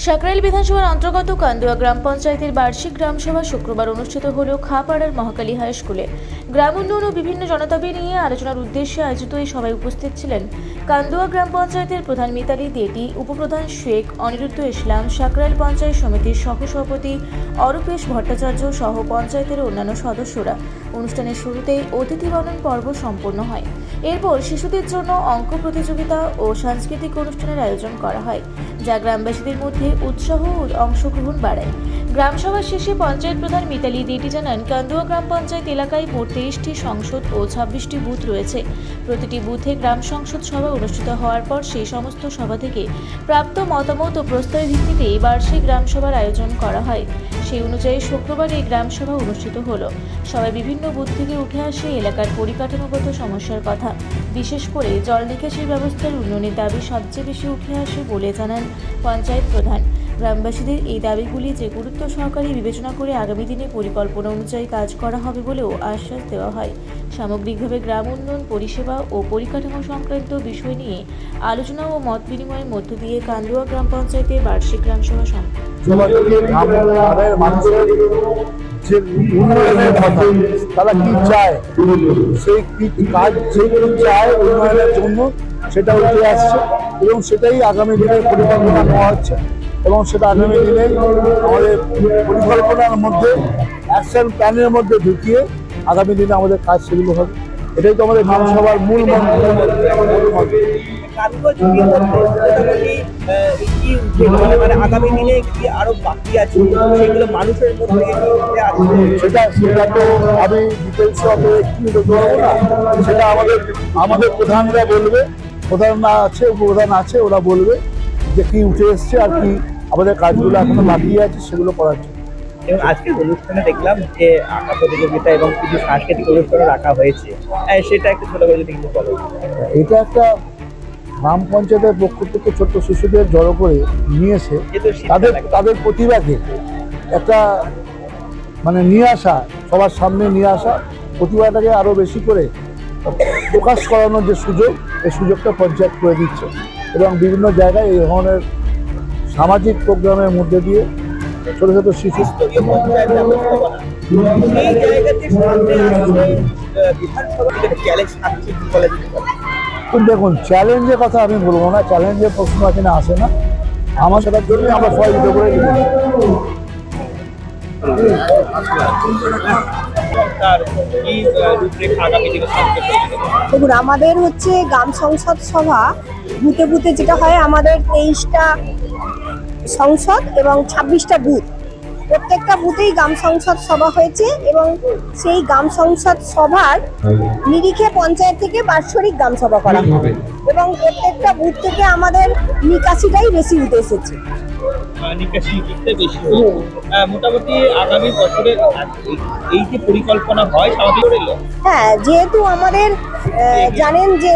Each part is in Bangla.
সাকরাইল বিধানসভার অন্তর্গত কান্দুয়া গ্রাম পঞ্চায়েতের বার্ষিক গ্রামসভা শুক্রবার অনুষ্ঠিত হল খাপাড়ার মহাকালী হাই স্কুলে। গ্রাম উন্নয়ন ও বিভিন্ন জনদাবি নিয়ে আলোচনার উদ্দেশ্যে আয়োজিত এই সভায় উপস্থিত ছিলেন কান্দুয়া গ্রাম পঞ্চায়েতের প্রধান মিতালি দেটি, উপপ্রধান শেখ অনিরুদ্ধ ইসলাম, সাকরাইল পঞ্চায়েত সমিতির সহসভাপতি অরূপেশ ভট্টাচার্য সহ পঞ্চায়েতের অন্যান্য সদস্যরা। অনুষ্ঠানের শুরুতেই অতিথি বরণ পর্ব সম্পন্ন হয়। এরপর শিশুদের জন্য অঙ্ক প্রতিযোগিতা ও সাংস্কৃতিক অনুষ্ঠানের আয়োজন করা হয়, যা গ্রামবাসীদের মধ্যে উৎসাহ ও অংশগ্রহণ বাড়ায়। গ্রামসভা শেষে পঞ্চায়েত প্রধান মিতালি দেটি জানান, কান্দুয়া গ্রাম পঞ্চায়েত এলাকায় মোট 23টি সংসদ ও 26টি বুথ রয়েছে। প্রতিটি বুথে গ্রাম সংসদ সভা অনুষ্ঠিত হওয়ার পর সেই সমস্ত সভা থেকে প্রাপ্ত মতামত ও প্রস্তাবের ভিত্তিতে বার্ষিক গ্রামসভার আয়োজন করা হয়। সেই অনুযায়ী শুক্রবার এই গ্রামসভা অনুষ্ঠিত হলো। সবাই বিভিন্ন বুথ থেকে উঠে আসে এলাকার পরিকাঠামোগত সমস্যার কথা, বিশেষ করে জল নিকাশির ব্যবস্থার উন্নয়নের দাবি সবচেয়ে বেশি উঠে আসে বলে জানান পঞ্চায়েত প্রধান। গ্রামবাসীদের এই দাবিগুলি যে গুরুত্ব সহকারে বিবেচনা করে আগামী দিনে পরিকল্পনা অনুযায়ী কাজ করা হবে বলেও আশ্বাস দেওয়া হয়। সামগ্রিকভাবে গ্রাম উন্নয়ন, পরিষেবা ও পরিকাঠামো সংক্রান্ত বিষয় নিয়ে আলোচনা ও মত বিনিময়ের মধ্য দিয়ে কান্দুয়া গ্রাম পঞ্চায়েতের বার্ষিক গ্রামসভা তারা কি চায়, সেই কি কাজ যেগুলো চায় উন্নয়নের জন্য সেটা উঠে আসছে এবং সেটাই আগামী দিনের পরিকল্পনা নেওয়া হচ্ছে এবং সেটা আগামী দিনে আমাদের পরিকল্পনার মধ্যে অ্যাকশন প্ল্যানের মধ্যে ঢুকিয়ে আগামী দিনে আমাদের কাজ সেগুলো হবে। এটাই তো আমাদের গ্রামসভার মূল মন্ত্র। আগামী দিনে কি আরো বাকি আছে সেগুলো মানুষের মধ্যে সেটা তো আমি ডিটেলস সেটা আমাদের প্রধানরা বলবে, প্রধানরা আছে, উপপ্রধান আছে, ওরা বলবে যে কি উঠে এসছে আর কি আমাদের কাজগুলো এখনো বাকি আছে সেগুলো করার জন্য। এবং আজকের অনুষ্ঠানে দেখলাম যে আঁকা প্রতিযোগিতা এবং কিছু সাংস্কৃতিক অনুষ্ঠানও রাখা হয়েছে, সেটা একটু ছোট করে যদি কিন্তু বলো। এটা একটা গ্রাম পঞ্চায়েতের পক্ষ থেকে ছোট্ট শিশুদের জড়ো করে নিয়ে এসে তাদের প্রতিভাকে একটা নিয়ে আসা, সবার সামনে নিয়ে আসা, প্রতিভাটাকে আরো বেশি করে প্রকাশ করানোর যে সুযোগ, এই সুযোগটা পঞ্চায়েত করে দিচ্ছে এবং বিভিন্ন জায়গায় এই ধরনের সামাজিক প্রোগ্রামের মধ্যে দিয়ে ছোট ছোট শিশু দেখুন, চ্যালেঞ্জের কথা আমি বলবো না, চ্যালেঞ্জের প্রশ্ন এখানে আসে না। আমার সেটার জন্যই আমরা সবাই উঠে করে দিব। দেখুন, আমাদের হচ্ছে গ্রাম সংসদ সভা বুথে বুথে যেটা হয়, আমাদের 23টা সংসদ এবং 26টা বুথ, প্রত্যেকটা বুথেই গ্রাম সংসদ সভা হয়েছে এবং সেই গ্রাম সংসদ সভার নিরিখে পঞ্চায়েত থেকে বার্ষিক গ্রাম সভা করা হবে এবং প্রত্যেকটা বুথ থেকে আমাদের নিকাশিটাই বেশি উঠে এসেছে। মোটামুটি আগামী বছরের এই যে পরিকল্পনা হয়, হ্যাঁ, যেহেতু আমাদের জানেন যে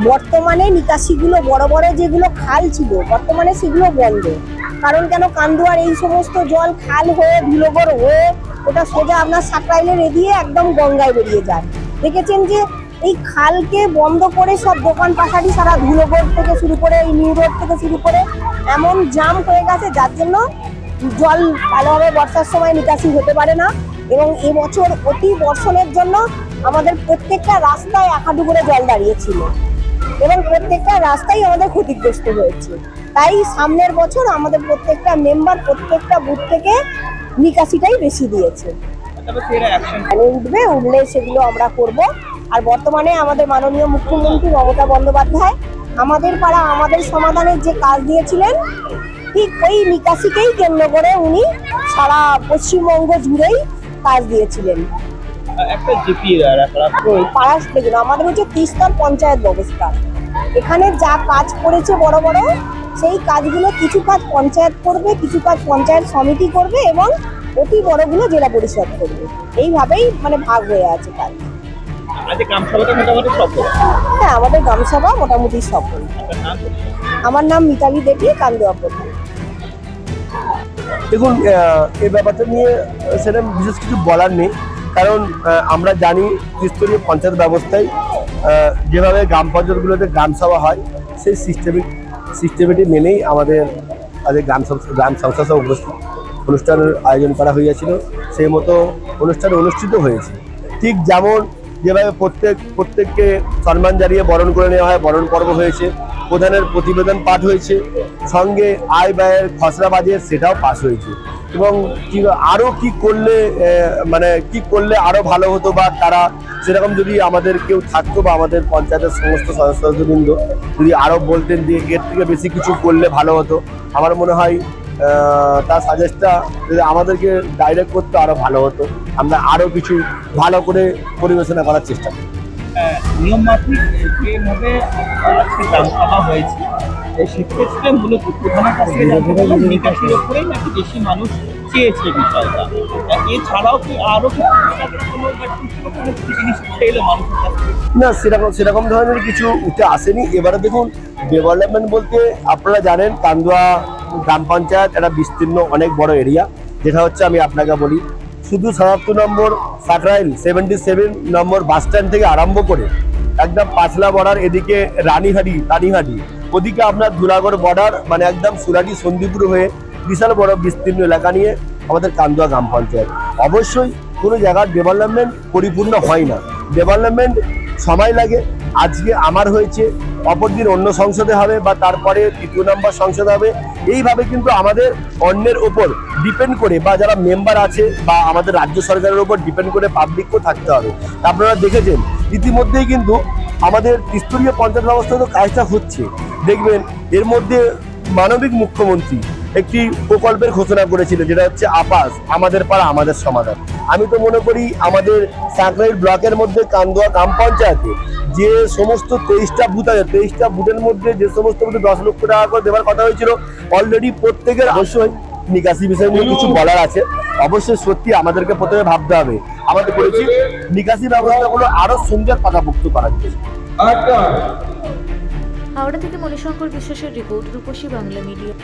বর্তমানে নিকাশিগুলো বড় বড় যেগুলো খাল ছিল বর্তমানে সেগুলো বন্ধ। কারণ কেন, কান্দুয়ার এই সমস্ত জল খাল হয়ে ধুলোগড় হয়ে ওটা সোজা আপনার সাকরাইলের এদিকে একদম গঙ্গায় বেরিয়ে যায়। দেখেছেন যে এই খালকে বন্ধ করে সব দোকান পাশারি সারা ধুলোগড় থেকে শুরু করে এই নিউ রোড থেকে শুরু করে এমন জাম হয়ে গেছে, যার জন্য জল ভালোভাবে বর্ষার সময় নিকাশি হতে পারে না। এবং এবছর অতি বর্ষণের জন্য আমাদের প্রত্যেকটা রাস্তায় 1 হাঁটু করে জল দাঁড়িয়েছিল এবং প্রত্যেকটা রাস্তাই আমাদের ক্ষতিগ্রস্ত হয়েছে। তাই সামনের বছর আমাদের প্রত্যেকটা মেম্বার প্রত্যেকটা বুথ থেকে নিকাশিটাই বেশি দিয়েছে। উঠলে সেগুলো আমরা করব। আর বর্তমানে আমাদের মাননীয় মুখ্যমন্ত্রী মমতা বন্দ্যোপাধ্যায় আমাদের পাড়া আমাদের সমাধানের যে কাজ দিয়েছিলেন, ঠিক ওই নিকাশিকেই কেন্দ্র করে উনি সারা পশ্চিমবঙ্গ জুড়েই কাজ দিয়েছিলেন। আমাদের হচ্ছে 30 পঞ্চায়েত ব্যবস্থা, এখানে যা কাজ করেছে বড় বড়, সেই কাজগুলো কিছু কাজ পঞ্চায়েত করবে, কিছু কাজ পঞ্চায়েত সমিতি করবে এবং অতি বড়গুলো জেলা পরিষদ করবে। এইভাবেই ভাগ হয়ে আছে কাজ। হ্যাঁ, আমাদের গ্রামসভা মোটামুটি সফল। আমার নাম মিতালি দেটি, কান্দুয়া প্রধান। দেখুন, এই ব্যাপারটা নিয়ে সেটা বিশেষ কিছু বলার নেই, কারণ আমরা জানি ত্রিস্তরীয় পঞ্চায়েত ব্যবস্থায় যেভাবে গ্রাম পঞ্চায়েতগুলোতে গ্রামসভা হয়, সেই সিস্টেমেটি মেনেই আমাদের গ্রাম সংস্থা সহ অনুষ্ঠানের আয়োজন করা হয়েছিল। সেই মতো অনুষ্ঠান অনুষ্ঠিত হয়েছে। ঠিক যেমন যেভাবে প্রত্যেককে সম্মান জানিয়ে বরণ করে নেওয়া হয়, বরণ পর্ব হয়েছে, প্রধানের প্রতিবেদন পাঠ হয়েছে, সঙ্গে আয় ব্যয়ের খসড়া বাজেট সেটাও পাস হয়েছে। এবং আরও কি করলে আরও ভালো হতো, বা তারা সেরকম যদি আমাদের কেউ থাকতো বা আমাদের পঞ্চায়েতের সমস্ত সদস্যবৃন্দ যদি আরও বলতেন যে এর থেকে বেশি কিছু করলে ভালো হতো, আমার মনে হয় তার সাজেস্টটা যদি আমাদেরকে ডাইরেক্ট করতে আরও ভালো হতো, আমরা আরও কিছু ভালো করে পরিবেশনা করার চেষ্টা করি। নিয়ম মাফিক যেভাবে আজকে গ্রামসভা হয়েছে, সেক্ষেত্রে মূলত প্রধানের কাছ থেকে জানতে পারলাম নিকাশির ওপরেই নাকি বেশি মানুষ চেয়েছে বিষয়টা। এছাড়াও কি আরও কোনো জিনিস উঠে এলো মানুষের কাছ থেকে? না, সেরকম ধরনের কিছু উঠে আসেনি। এবারে দেখুন, ডেভেলপমেন্ট বলতে আপনারা জানেন কান্দুয়া গ্রাম পঞ্চায়েত একটা বিস্তীর্ণ অনেক বড় এরিয়া, যেটা হচ্ছে আমি আপনাকে বলি শুধু ৭৭ নম্বর সাকরাইল 77 নম্বর বাস স্ট্যান্ড থেকে আরম্ভ করে একদম পাঁচলা বর্ডার, এদিকে রানীহাটি, ওদিকে আপনার ধুলাগড় বর্ডার, মানে একদম সুরাটি সন্দীপুর হয়ে বিশাল বড় বিস্তীর্ণ এলাকা নিয়ে আমাদের কান্দুয়া গ্রাম পঞ্চায়েত। অবশ্যই কোনো জায়গার ডেভেলপমেন্ট পরিপূর্ণ হয় না, ডেভেলপমেন্ট সময় লাগে। আজকে আমার হয়েছে, অপরদিন অন্য সংসদে হবে, বা তারপরে ৩য় নম্বর সংসদ হবে। এইভাবে কিন্তু আমাদের অন্যের ওপর ডিপেন্ড করে, বা যারা মেম্বার আছে বা আমাদের রাজ্য সরকারের ওপর ডিপেন্ড করে পাবলিককেও থাকতে হবে। আপনারা দেখেছেন ইতিমধ্যেই কিন্তু আমাদের ত্রিস্তরীয় পঞ্চায়েত ব্যবস্থায় তো কাজটা হচ্ছে। দেখবেন এর মধ্যে মানবিক মুখ্যমন্ত্রী একটি প্রকল্পের ঘোষণা করেছিল, যেটা হচ্ছে আপাস, আমাদের পাড়া আমাদের সমাধান। আমি তো মনে করি আমাদের সাকরাইল ব্লকের মধ্যে কান্দুয়া গ্রাম পঞ্চায়েতে যে সমস্ত 23টা বুথ আছে, 23টা বুথের মধ্যে যে সমস্ত বুথে 10 লক্ষ টাকা করে দেওয়ার কথা হয়েছিল, অলরেডি প্রত্যেকের অবশ্যই নিকাশি বিষয় নিয়ে কিছু বলার আছে। অবশ্যই সত্যি আমাদেরকে প্রথমে ভাবতে হবে, আমাদের বলেছি নিকাশি ব্যবস্থাগুলো আরো সুন্দর পাকাপোক্ত করার জন্য। হাওড়া থেকে মণিশঙ্কর বিশ্বাসের রিপোর্ট, রূপসী বাংলা মিডিয়া।